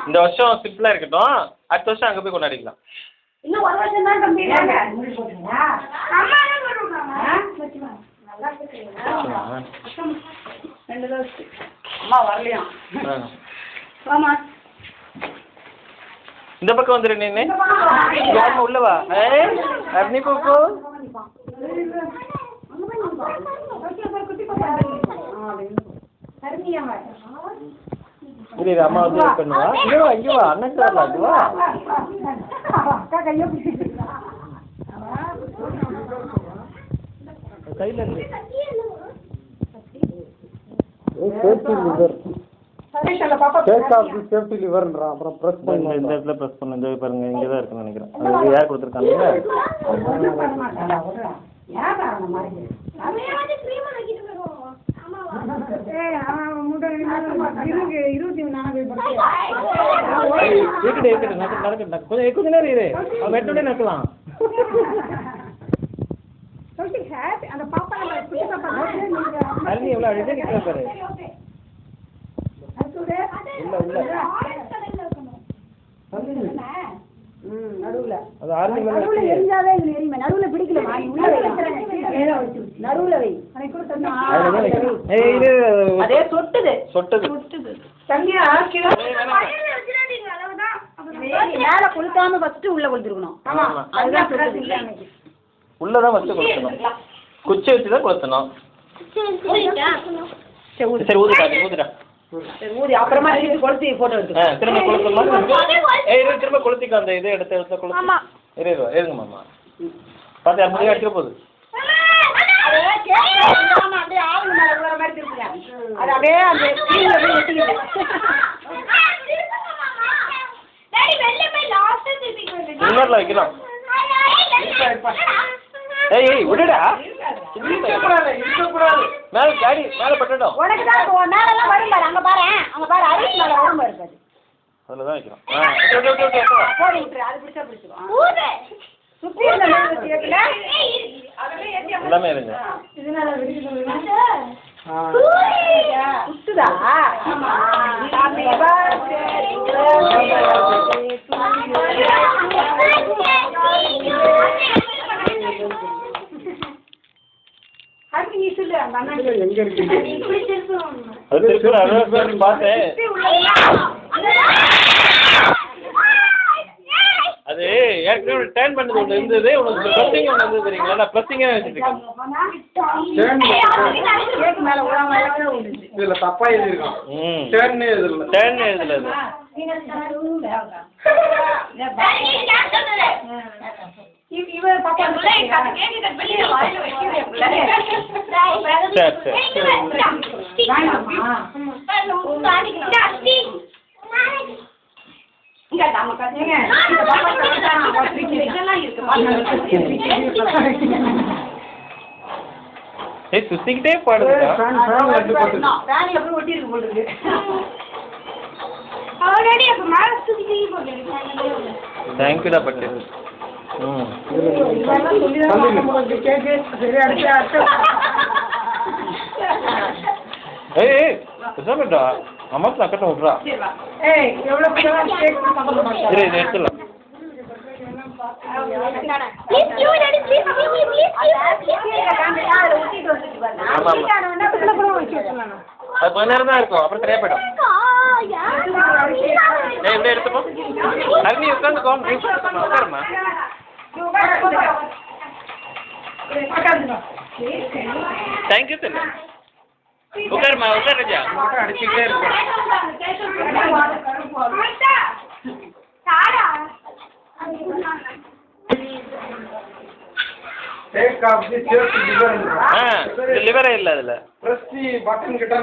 இந்த வருஷம் சிம்பிளா இருக்கட்டும், அடுத்த வருஷம் அங்க போய் கொண்டாடிக்கலாம். இன்னும் ஒரு வருஷம் தான் தம்பி. அம்மா வரலையா? ஆமா. இந்த பக்கம் வந்துரு நீ. உள்ளவா? அர்னி போப்போ. இரு அம்மா வந்து பண்ணுவா. இங்க வா, இங்க வா. அண்ணன் வரல, அங்க வா. அக்கா கையை பிடிச்சிட்டு கையில இருந்து சேஃப்டி லிவர்ன்றான். அப்புறம் பிரஸ் பண்ணி இந்த இடத்துல பிரஸ் பண்ணு. இந்த பாருங்க, இங்க தான் இருக்குன்னு நினைக்கிறேன். அது யார் கொடுத்துருக்காங்க? கொஞ்சம் நேரம் இரு, வெட்டோட நக்கலாம். அருணி எவ்வளவு அழுதே நிக்கிற பாரு. நடுவுல பிடிக்கல. அதே சொட்டுது சொட்டுது. மேல குளிக்காம ஃபர்ஸ்ட் உள்ள குளிச்சிருக்கணும். உள்ளதான் ஃபர்ஸ்ட் குளிக்கணும். குச்சி வச்சுதான் குளிக்கணும். சரி ஊதுடா. ஊதி அப்புறமா கொளுத்தி போட்டோ எடுத்து திரும்ப கொளுத்தமா? திரும்ப கொளுத்திக்கோ. அந்த இதை எடுத்து கொளுத்து. இருங்க மாமா. பார்த்து அப்படியே அடிக்க போகுது. அது அப்படியே அந்த இன்னொருல வைக்கலாம். ஏய் விடுடா. மேல காடி மேல பட்டுடும். மேலெல்லாம் வரும் பாரு. அங்க பாரு, அங்க பாரு. அரிசி மேல வரும் பாரு. அதுலதான் வைக்கிறோம். போடி விட்டுரு. அது பிடிச்சா பிடிச்சிடும். சுத்தி இருந்த மேல வச்சு வைக்கல. எல்லாமே இருங்க. சுத்துதா? ஆமா. ஹாப்பி பர்த்டே அது ஏற்கனவே டர்ன் பண்ணது ஒன்று இருந்தது. உனக்கு ப்ளஸ்ஸிங் ஒன்று இருந்தது தெரியுங்களா? நான் ப்ளஸ்ஸிங்கே வச்சுருக்கேன். இதுல தப்பா எழுதிருக்கான். டர்ன் எழுதல. டர்ன் எழுதல. சுத்திக்கிட்டே பாடுறா. தேங்க்யூடா பட்டு. ஏய் அம்மாக்கு அக்கட்டும் விட்றா. இது எடுத்துடலாம். அது கொஞ்ச நேரம் தான் இருக்கும், அப்புறம் சரியா போயிடும். எப்படி எடுத்துப்போம்? அருணி உட்காந்துக்கோ. உட்காருமா. தேங்க்யூ சொல்லு. உட்காருமா. உட்கார் ராஜா. அடிச்சுக்கிட்டே இருக்கும். லிவரே இல்லை அதுல. பட்டன் கிட்ட